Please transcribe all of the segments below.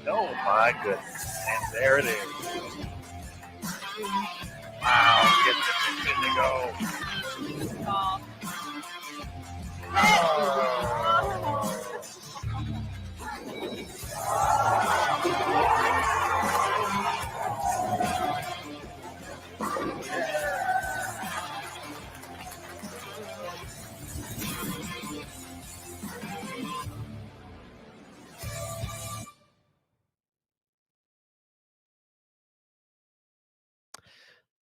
Oh, my goodness. And there it is. Wow, get this in to go.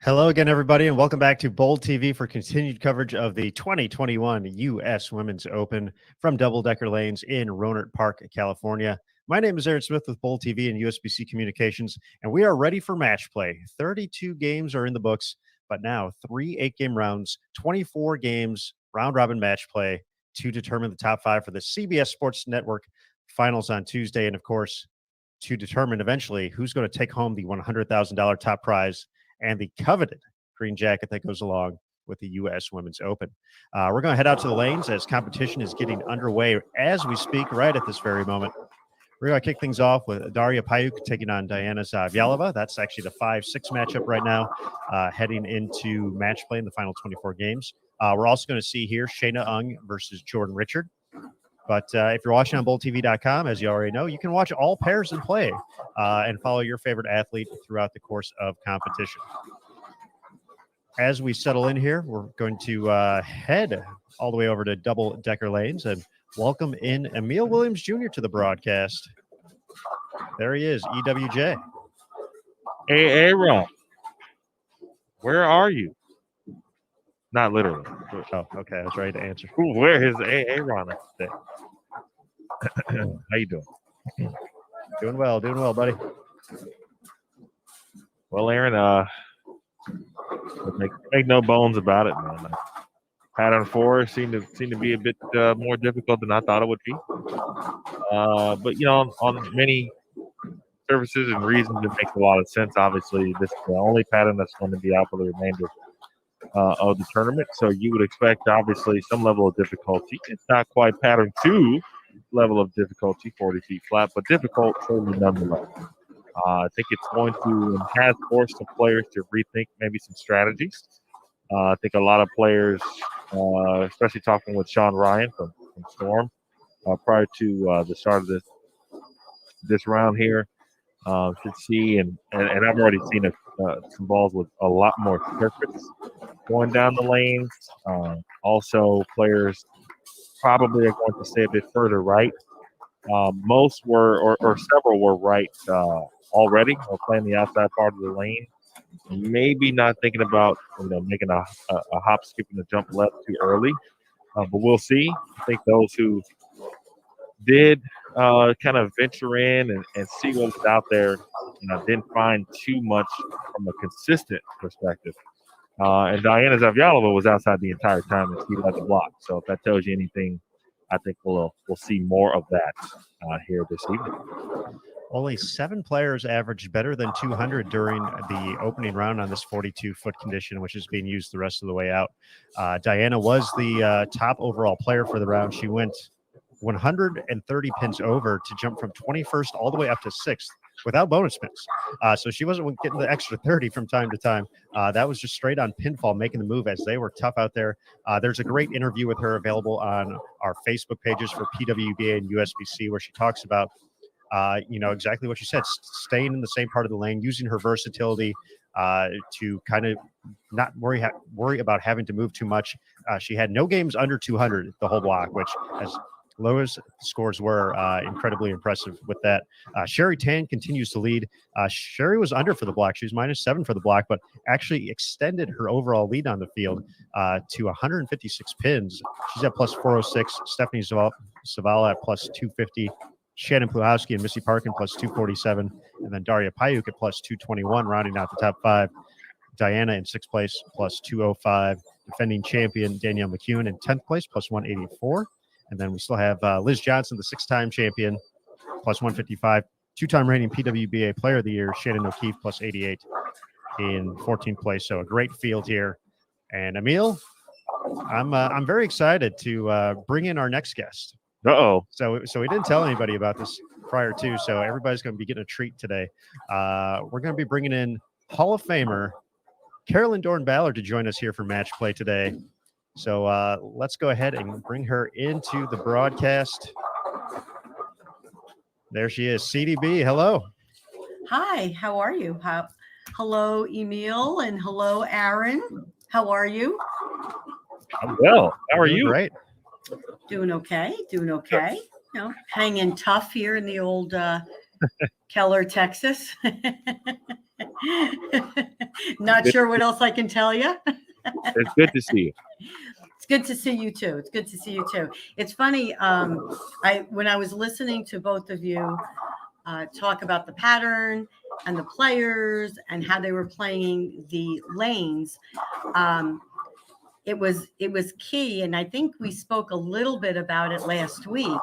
Hello again, everybody, and welcome back to Bold TV for continued coverage of the 2021 U.S. Women's Open from Double Decker Lanes in Rohnert Park, California. My name is Aaron Smith with Bold TV and USBC Communications, and we are ready for match play. 32 games are in the books, but now 3 8-game rounds, 24 games, round-robin match play to determine the top 5 for the CBS Sports Network finals on Tuesday, and of course, to determine eventually who's going to take home the $100,000 top prize and the coveted green jacket that goes along with the U.S. Women's Open. We're going to head out to the lanes as competition is getting underway as we speak right at this very moment. We're going to kick things off with Daria Payuk taking on Diana Zavjalova. That's actually the 5-6 matchup right now, heading into match play in the final 24 games. We're also going to see here Shayna Ung versus Jordan Richard. But if you're watching on BoldTV.com, as you already know, you can watch all pairs in play and follow your favorite athlete throughout the course of competition. As we settle in here, we're going to head all the way over to Double Decker Lanes and welcome in Emil Williams Jr. to the broadcast. There he is, EWJ. Hey, Aaron, where are you? Not literally. Oh, okay. I was ready to answer. Where is Aaron today? How you doing? Doing well, buddy. Well, Aaron, make no bones about it, man. Pattern 4 seemed to be a bit more difficult than I thought it would be. But you know, on many surfaces and reasons, it makes a lot of sense. Obviously, this is the only pattern that's going to be out for the remainder of the tournament. So you would expect, obviously, some level of difficulty. It's not quite pattern 2 level of difficulty, 40 feet flat, but difficult certainly nonetheless. I think it's going to and has forced some players to rethink maybe some strategies. I think a lot of players, especially talking with Sean Ryan from Storm, prior to the start of this round here, should see, and I've already seen some balls with a lot more surface going down the lanes. Also, players probably are going to stay a bit further right. Most were, or several were right already, or playing the outside part of the lane. Maybe not thinking about making a hop, skip, and a jump left too early, but we'll see. I think those who did kind of venture in and see what was out there, didn't find too much from a consistent perspective. And Diana Zavjalova was outside the entire time and she led the block. So if that tells you anything, I think we'll see more of that here this evening. Only 7 players averaged better than 200 during the opening round on this 42-foot condition, which is being used the rest of the way out. Diana was the top overall player for the round. She went 130 pins over to jump from 21st all the way up to 6th without bonus pins. So she wasn't getting the extra 30 from time to time. That was just straight on pinfall, making the move as they were tough out there. There's a great interview with her available on our Facebook pages for PWBA and USBC, where she talks about exactly what you said, staying in the same part of the lane, using her versatility to kind of not worry about having to move too much. She had no games under 200 the whole block, which, as low as scores were, incredibly impressive with that. Sherry Tan continues to lead. Sherry was under for the block. She was -7 for the block, but actually extended her overall lead on the field to 156 pins. She's at +406. Stephanie Zavala at +250. Shannon Pluhowski and Missy Parkin +247. And then Daria Payuk at +221, rounding out the top 5. Diana in 6th place +205. Defending champion Danielle McEwen in 10th place +184. And then we still have Liz Johnson, the 6-time champion, +155. 2-time reigning PWBA Player of the Year, Shannon O'Keefe +88 in 14th place. So a great field here. And Emil, I'm very excited to bring in our next guest. Uh-oh. So we didn't tell anybody about this. prior to, so everybody's going to be getting a treat today. We're going to be bringing in Hall of Famer Carolyn Dorn-Ballard to join us here for Match Play today. So let's go ahead and bring her into the broadcast. There she is. CDB, hello. Hi, how are you? Hello, Emil, and hello, Aaron. How are you? I'm well. How are you? Great. Doing okay. Hanging tough here in the old Keller, Texas. Not sure what else I can tell you. It's good to see you. It's good to see you too. It's funny. When I was listening to both of you talk about the pattern and the players and how they were playing the lanes, it was key, and I think we spoke a little bit about it last week,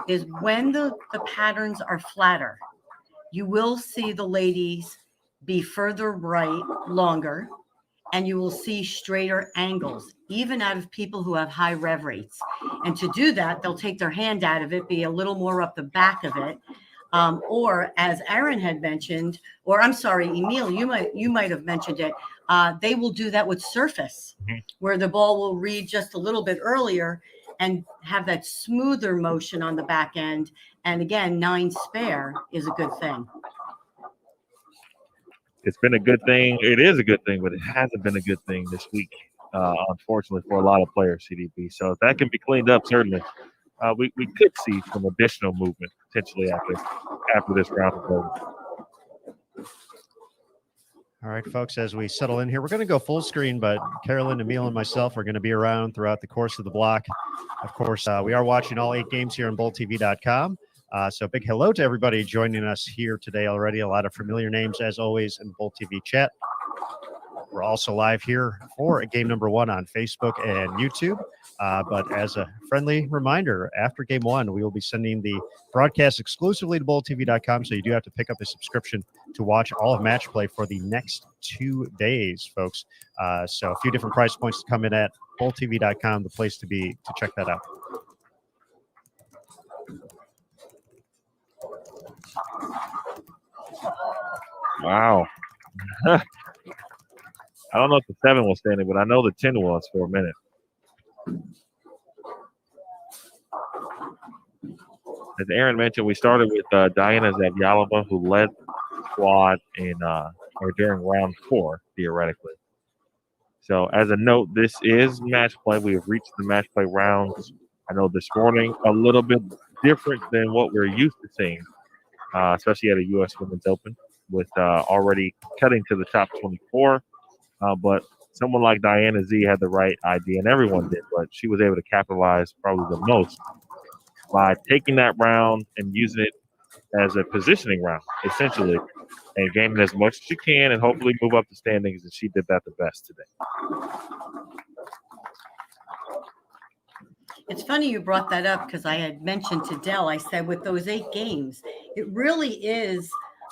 is when the patterns are flatter, you will see the ladies be further right longer, and you will see straighter angles, even out of people who have high rev rates. And to do that, they'll take their hand out of it, be a little more up the back of it. Or as Aaron had mentioned, or I'm sorry, Emil, you might have mentioned it. They will do that with surface, where the ball will read just a little bit earlier and have that smoother motion on the back end. And again, 9 spare is a good thing. It's been a good thing. It is a good thing, but it hasn't been a good thing this week, unfortunately, for a lot of players, CDB. So if that can be cleaned up, certainly, we could see some additional movement potentially after this round is over. All right, folks, as we settle in here, we're going to go full screen, but Carolyn, Emil, and myself are going to be around throughout the course of the block. Of course, we are watching all 8 games here on BullTV.com. So big hello to everybody joining us here today already. A lot of familiar names, as always, in Bull TV chat. We're also live here for game number 1 on Facebook and YouTube. But as a friendly reminder, after game 1, we will be sending the broadcast exclusively to BullTV.com. So you do have to pick up a subscription to watch all of Match Play for the next 2 days, folks. So a few different price points to come in at. BullTV.com, the place to be to check that out. Wow. I don't know if the 7 was standing, but I know the 10 was for a minute. As Aaron mentioned, we started with Diana Zavjalova, who led the squad during round 4, theoretically. So as a note, this is match play. We have reached the match play rounds. I know this morning a little bit different than what we're used to seeing, especially at a U.S. Women's Open, with already cutting to the top 24. But someone like Diana Z had the right idea, and everyone did, but she was able to capitalize probably the most by taking that round and using it as a positioning round, essentially, and gaining as much as you can and hopefully move up the standings, and she did that the best today. It's funny you brought that up, because I had mentioned to Dell, I said with those 8 games, it really is,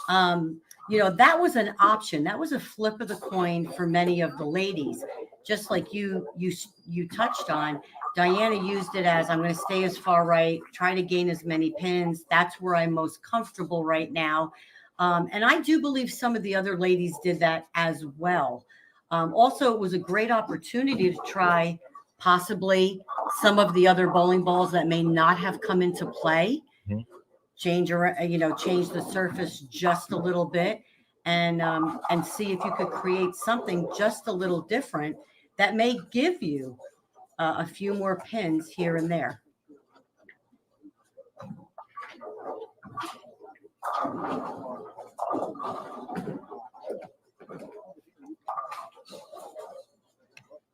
that was an option. That was a flip of the coin for many of the ladies. Just like you touched on, Diana used it as, I'm going to stay as far right, try to gain as many pins. That's where I'm most comfortable right now. And I do believe some of the other ladies did that as well. Also, it was a great opportunity to try possibly some of the other bowling balls that may not have come into play. Mm-hmm. Change the surface just a little bit, and see if you could create something just a little different that may give you a few more pins here and there.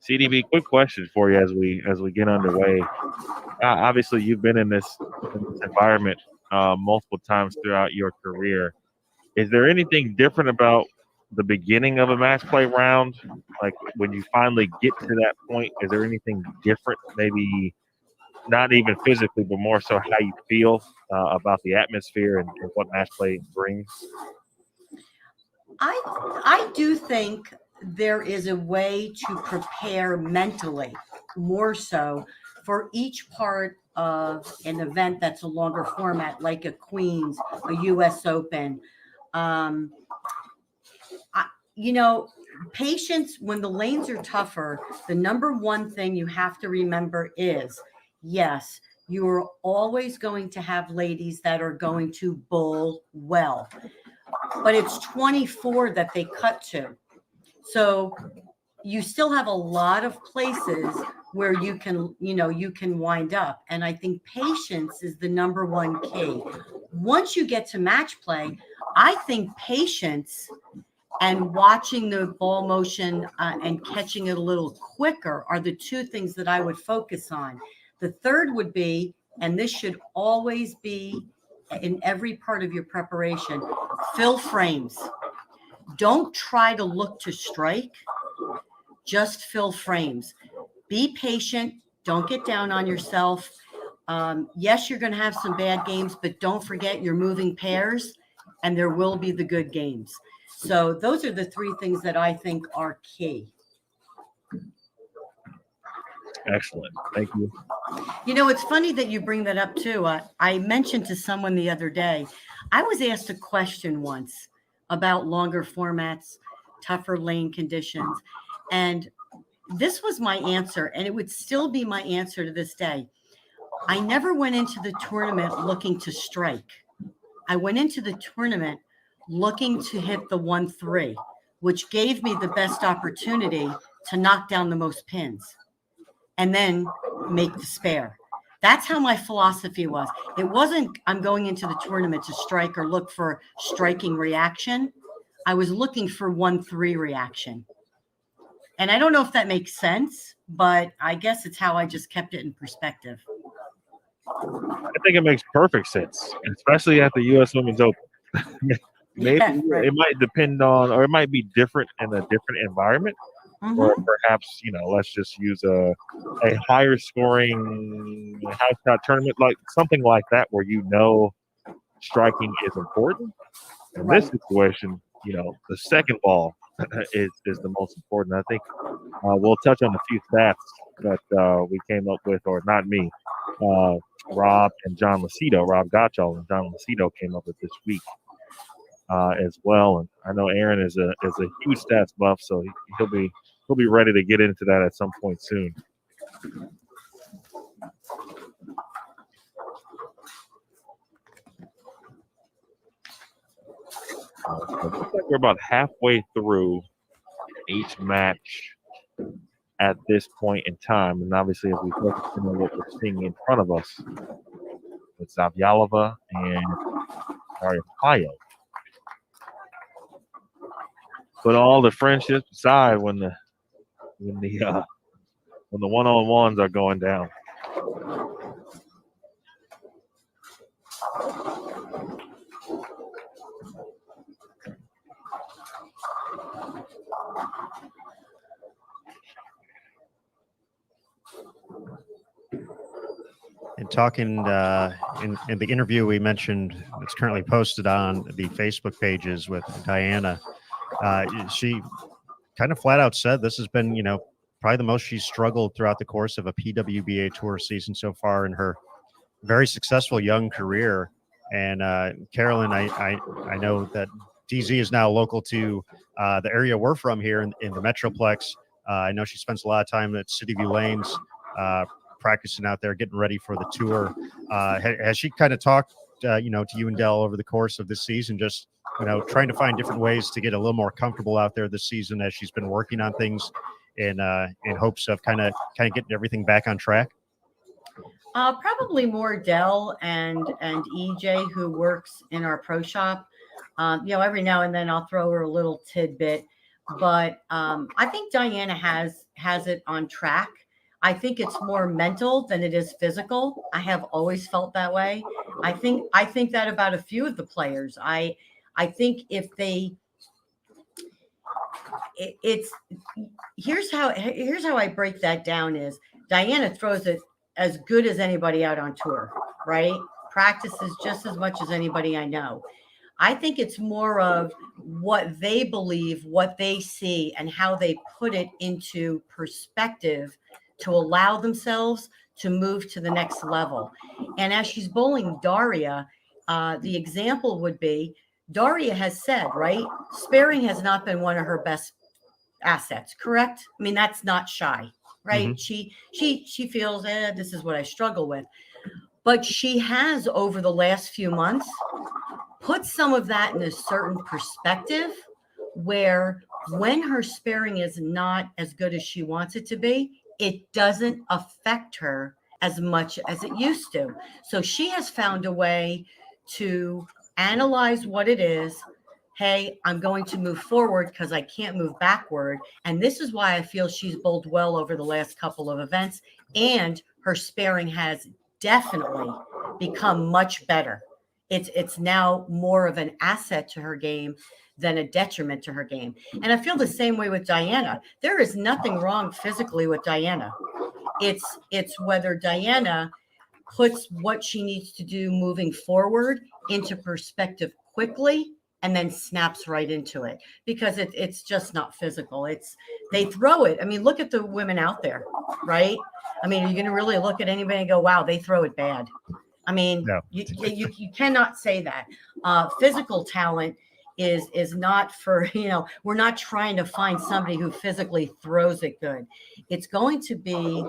CDB, quick question for you as we get underway. Obviously, you've been in this environment multiple times throughout your career. Is there anything different about the beginning of a match play round? Like when you finally get to that point, is there anything different? Maybe not even physically, but more so how you feel about the atmosphere and what match play brings? I do think there is a way to prepare mentally more so for each part of an event that's a longer format, like a Queens, a US Open, you know, patience, when the lanes are tougher, the number one thing you have to remember is, yes, you are always going to have ladies that are going to bowl well, but it's 24 that they cut to. So you still have a lot of places where you can, you can wind up. And I think patience is the number one key. Once you get to match play, I think patience and watching the ball motion and catching it a little quicker are the two things that I would focus on. The third would be, and this should always be in every part of your preparation, fill frames. Don't try to look to strike, just fill frames. Be patient. Don't get down on yourself. Yes, you're going to have some bad games, but don't forget you're moving pairs and there will be the good games. So those are the three things that I think are key. Excellent. Thank you. You know, it's funny that you bring that up too. I mentioned to someone the other day, I was asked a question once about longer formats, tougher lane conditions. And this was my answer, and it would still be my answer to this day. I never went into the tournament looking to strike. I went into the tournament looking to hit the 1-3, which gave me the best opportunity to knock down the most pins and then make the spare. That's how my philosophy was. It wasn't I'm going into the tournament to strike or look for striking reaction. I was looking for 1-3 reaction. And I don't know if that makes sense, but I guess it's how I just kept it in perspective. I think it makes perfect sense, especially at the U.S. Women's Open. Maybe right. It might depend on, or it might be different in a different environment, or perhaps, let's just use a higher scoring house shot tournament, like something like that, where striking is important. In this situation, the second ball is the most important. I think we'll touch on a few stats that we came up with, or not me. Rob and John Lucido, Rob Gottschall and John Lucido came up with this week as well. And I know Aaron is a huge stats buff, so he'll be ready to get into that at some point soon. Looks like we're about halfway through each match at this point in time, and obviously as we focus on what we're seeing in front of us with Zavyalova and Arpaio. But all the friendships aside, when the one-on-ones are going down. And talking in the interview we mentioned, it's currently posted on the Facebook pages with Diana. She kind of flat out said this has been, probably the most she's struggled throughout the course of a PWBA Tour season so far in her very successful young career. And Carolyn, I know that DZ is now local to the area we're from here in the Metroplex. I know she spends a lot of time at City View Lanes, practicing out there, getting ready for the tour. Has she kind of talked, to you and Dell over the course of this season, just, trying to find different ways to get a little more comfortable out there this season as she's been working on things in hopes of kind of getting everything back on track? Probably more Dell and EJ, who works in our pro shop. Every now and then I'll throw her a little tidbit, but I think Diana has it on track. I think it's more mental than it is physical. I have always felt that way. I think that about a few of the players. I think if here's how I break that down is Diana throws it as good as anybody out on tour, right? Practices just as much as anybody I know. I think it's more of what they believe, what they see, and how they put it into perspective to allow themselves to move to the next level. And as she's bowling Daria, the example would be Daria has said, right, sparing has not been one of her best assets, correct? I mean, that's not shy, right? Mm-hmm. She feels, this is what I struggle with. But she has, over the last few months, put some of that in a certain perspective where when her sparing is not as good as she wants it to be, it doesn't affect her as much as it used to. So she has found a way to analyze what it is. Hey, I'm going to move forward because I can't move backward. And this is why I feel she's bowled well over the last couple of events. And her sparing has definitely become much better. It's now more of an asset to her game than a detriment to her game. And I feel the same way with Diana. There is nothing wrong physically with Diana. It's whether Diana puts what she needs to do moving forward into perspective quickly and then snaps right into it, because it's just not physical. They throw it. I mean, look at the women out there, right? I mean, are you going to really look at anybody and go, wow, they throw it bad? I mean, No. you cannot say that. Physical talent is not for, we're not trying to find somebody who physically throws it good. It's going to be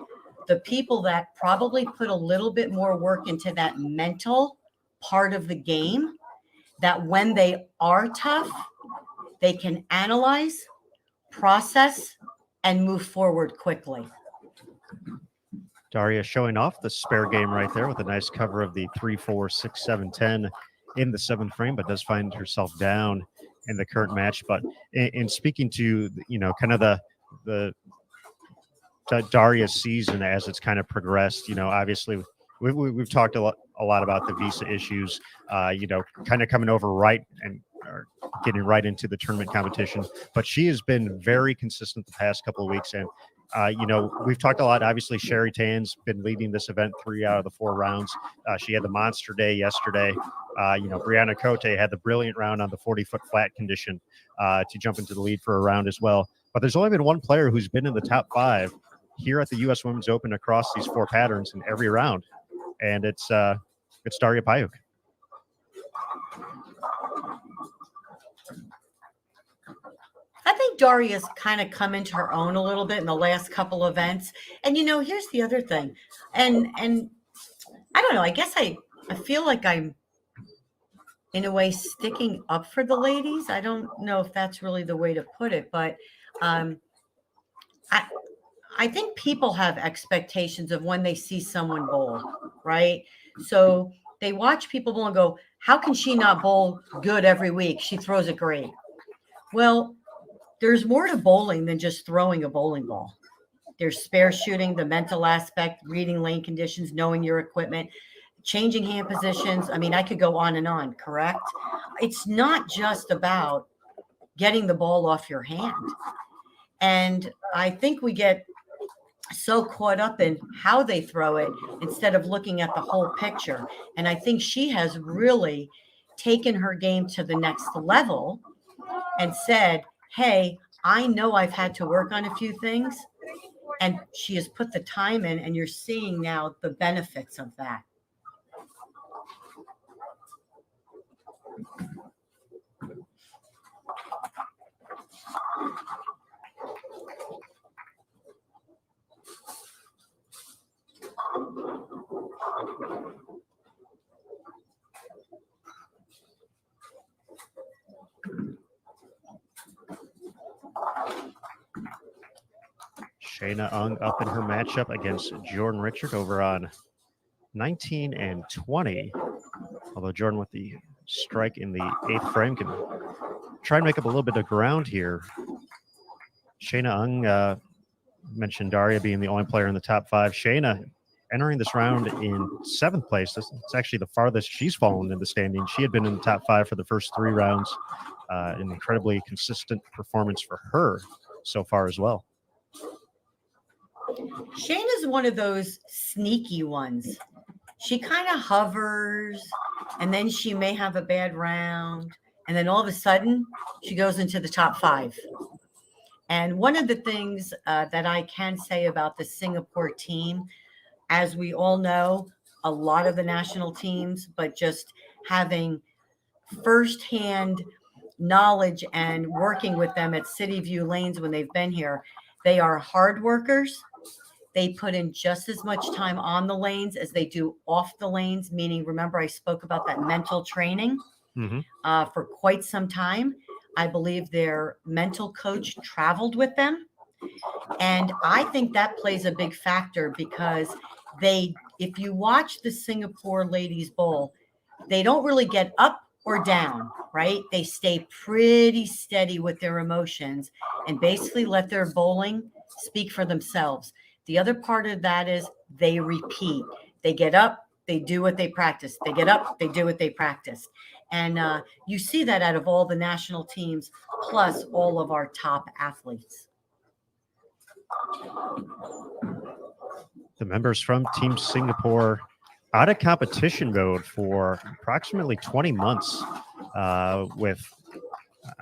the people that probably put a little bit more work into that mental part of the game, that when they are tough, they can analyze, process, and move forward quickly. Daria showing off the spare game right there with a nice cover of the 3, 4, 6, 7, 10 in the 7th frame, but does find herself down in the current match. But in speaking to, kind of the Daria's season as it's kind of progressed, obviously we've talked a lot about the visa issues, kind of coming over right and getting right into the tournament competition. But she has been very consistent the past couple of weeks. And we've talked a lot. Obviously, Sherry Tan's been leading this event 3 out of the 4 rounds. She had the monster day yesterday. Brianna Cote had the brilliant round on the 40-foot flat condition to jump into the lead for a round as well. But there's only been one player who's been in the top 5 here at the U.S. Women's Open across these 4 patterns in every round, and it's Daria Payuk. I think Daria's kind of come into her own a little bit in the last couple of events. And here's the other thing. And I don't know, I guess I feel like I'm in a way sticking up for the ladies. I don't know if that's really the way to put it, but I think people have expectations of when they see someone bowl, right? So they watch people bowl and go, how can she not bowl good every week? She throws it great. Well, there's more to bowling than just throwing a bowling ball. There's spare shooting, the mental aspect, reading lane conditions, knowing your equipment, changing hand positions. I mean, I could go on and on, correct? It's not just about getting the ball off your hand. And I think we get so caught up in how they throw it instead of looking at the whole picture. And I think she has really taken her game to the next level and said, hey, I know I've had to work on a few things, and she has put the time in, and you're seeing now the benefits of that. Shayna Ung up in her matchup against Jordan Richard over on 19 and 20. Although Jordan with the strike in the 8th frame can try and make up a little bit of ground here. Shayna Ung mentioned Daria being the only player in the top 5. Shayna entering this round in 7th place. It's actually the farthest she's fallen in the standing. She had been in the top 5 for the first 3 rounds. An incredibly consistent performance for her so far as well. Shayna's one of those sneaky ones. She kind of hovers, and then she may have a bad round, and then all of a sudden she goes into the top 5. And one of the things that I can say about the Singapore team, as we all know, a lot of the national teams, but just having firsthand knowledge and working with them at City View Lanes when they've been here, they are hard workers. They put in just as much time on the lanes as they do off the lanes, meaning, remember, I spoke about that mental training for quite some time. I believe their mental coach traveled with them. And I think that plays a big factor because if you watch the Singapore Ladies Bowl, they don't really get up or down, right? They stay pretty steady with their emotions and basically let their bowling speak for themselves. The other part of that is they repeat. They get up, they do what they practice. They get up, they do what they practice. And you see that out of all the national teams, plus all of our top athletes. The members from Team Singapore out of competition mode for approximately 20 months with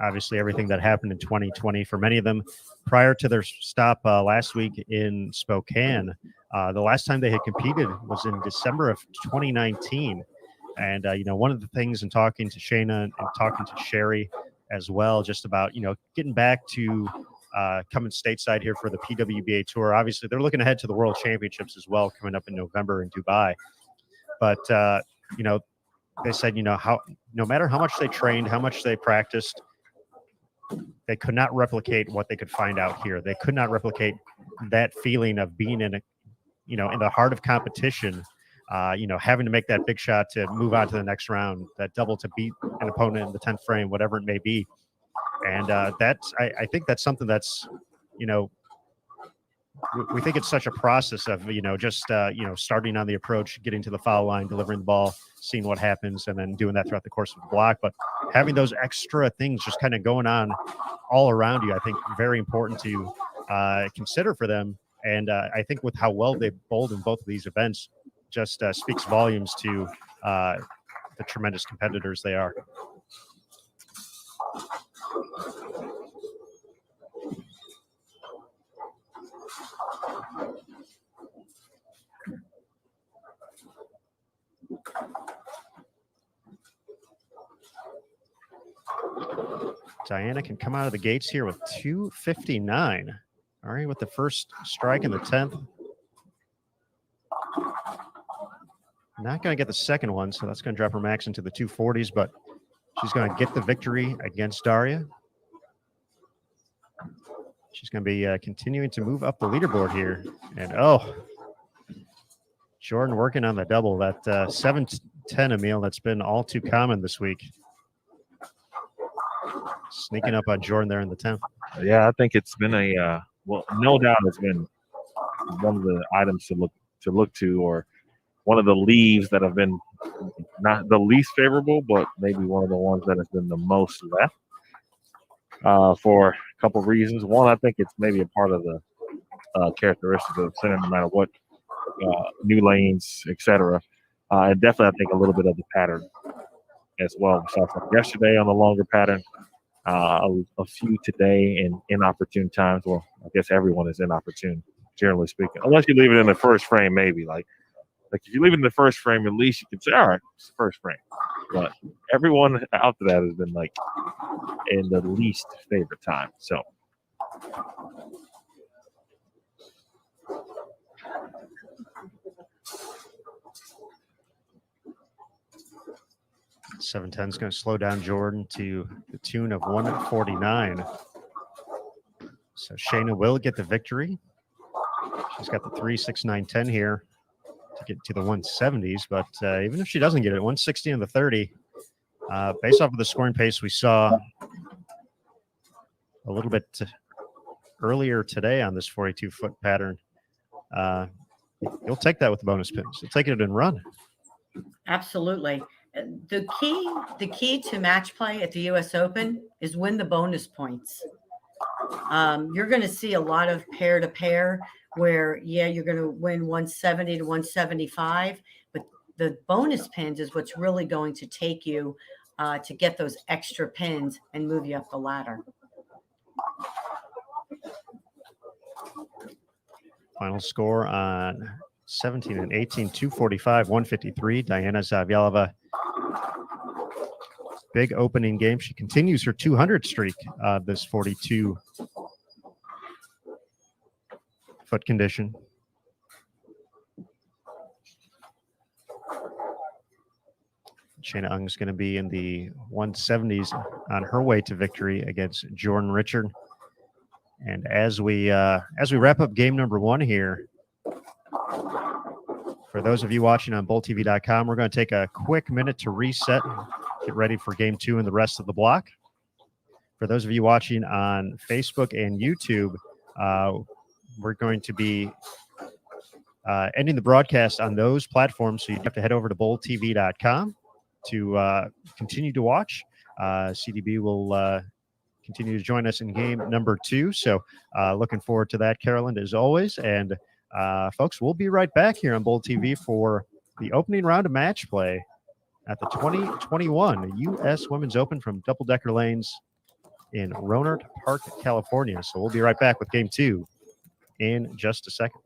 obviously everything that happened in 2020 for many of them prior to their stop last week in Spokane. The last time they had competed was in December of 2019. And, one of the things in talking to Shayna and talking to Sherry as well, just about, getting back to coming stateside here for the PWBA Tour. Obviously, they're looking ahead to the World Championships as well, coming up in November in Dubai. But, they said, how no matter how much they trained, how much they practiced, they could not replicate what they could find out here. They could not replicate that feeling of being in the heart of competition, having to make that big shot to move on to the next round, that double to beat an opponent in the 10th frame, whatever it may be. And I think that's something that's, we think it's such a process of, starting on the approach, getting to the foul line, delivering the ball, seeing what happens, and then doing that throughout the course of the block. But having those extra things just kind of going on all around you, I think very important to consider for them. And I think with how well they bowled in both of these events just speaks volumes to the tremendous competitors they are. Diana can come out of the gates here with 259. All right, with the first strike in the 10th. Not going to get the second one, so that's going to drop her max into the 240s, but she's going to get the victory against Daria. She's going to be continuing to move up the leaderboard here. And, Jordan working on the double. That 7-10, Emil, that's been all too common this week. Sneaking up on Jordan there in the 10th. Yeah, I think it's been no doubt it's been one of the items to look to, or one of the leaves that have been not the least favorable, but maybe one of the ones that has been the most left for a couple of reasons. One, I think it's maybe a part of the characteristics of the center, no matter what new lanes, etc. And definitely, I think a little bit of the pattern as well. We saw from yesterday on the longer pattern. A few today in inopportune times. Well, I guess everyone is inopportune, generally speaking, unless you leave it in the first frame, maybe. Like if you leave it in the first frame, at least you can say, all right, it's the first frame. But everyone after that has been like in the least favorite time. So. .710 is going to slow down Jordan to the tune of 149. So Shayna will get the victory. She's got the 3-6-9-10 here to get to the 170s, but even if she doesn't get it, 160 in the 30, based off of the scoring pace we saw a little bit earlier today on this 42-foot pattern, you'll take that with the bonus pins. You'll take it and run. Absolutely. The key to match play at the U.S. Open is win the bonus points. You're going to see a lot of pair to pair where, you're going to win 170 to 175, but the bonus pins is what's really going to take you to get those extra pins and move you up the ladder. Final score on 17 and 18, 245, 153. Diana Zavjalova. Big opening game. She continues her 200 streak, this 42-foot condition. Shayna Ung's going to be in the 170s on her way to victory against Jordan Richard. And as we wrap up game number 1 here, for those of you watching on BullTV.com, we're going to take a quick minute to reset, get ready for game 2 and the rest of the block. For those of you watching on Facebook and YouTube, we're going to be ending the broadcast on those platforms, so you have to head over to BullTV.com to continue to watch. CDB will continue to join us in game number 2. So looking forward to that, Carolyn, as always. And folks, we'll be right back here on Bull TV for the opening round of match play at the 2021 U.S. Women's Open from Double Decker Lanes in Rohnert Park, California. So we'll be right back with game 2 in just a second.